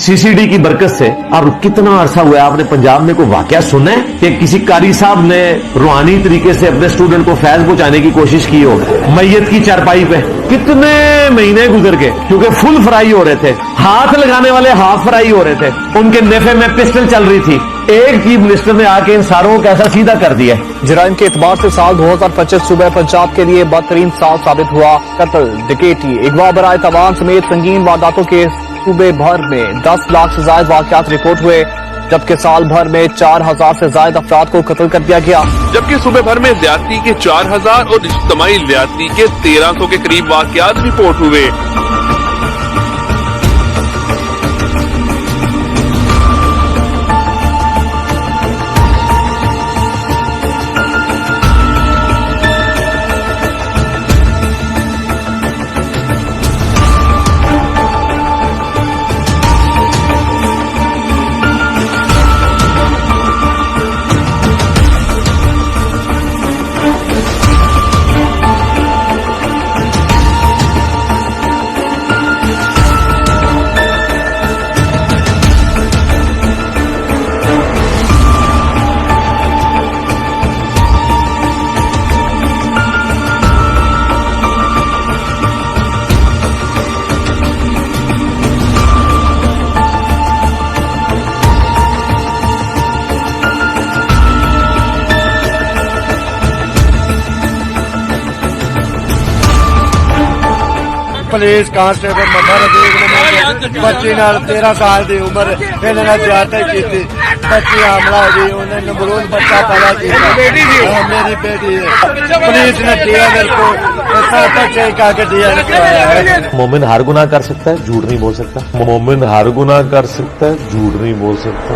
CCD की बरकत से अब कितना अरसा हुआ है आपने पंजाब में कोई वाकया सुना है कि किसी कारी साहब ने रूहानी तरीके से अपने स्टूडेंट को फैज पहुंचाने की कोशिश की हो मैयत की चारपाई पे? कितने महीने गुजर गए क्योंकि फुल फ्राई हो रहे थे, हाथ लगाने वाले हाफ फ्राई हो रहे थे, उनके नेफे में पिस्टल चल रही थी। एक चीफ मिनिस्टर ने आके इन सारों को कैसा सीधा कर दिया। जराइम के एतबार से साल 2025 सूबे पंजाब के लिए बदतरीन साल साबित हुआ। कत्ल, डकैती, अगवा बराए तवान समेत संगीन वारदातों के सूबे भर में 10 लाख से ज्यादा वाकयात रिपोर्ट हुए, जबकि साल भर में 4000 से ज्यादा अफराद को कत्ल कर दिया गया। जबकि सूबे भर में ज्यादती के 4000 और इज्तिमाई ज्यादती के 1300 के करीब वाकयात रिपोर्ट हुए। पुलिस कांस्टेबल मथा देखने बच्ची 13 साल की उम्र इन्होंने ज्यादा की बच्ची हमला हो गई, उन्हें नमरूद बच्चा पैदा किया। मेरी बेटी है, पुलिस ने दिया मेरे को बच्चे का दिया है। मोमिन हर गुनाह कर सकता है, झूठ नहीं बोल सकता। मोमिन हर गुनाह कर सकता है, झूठ नहीं बोल सकता।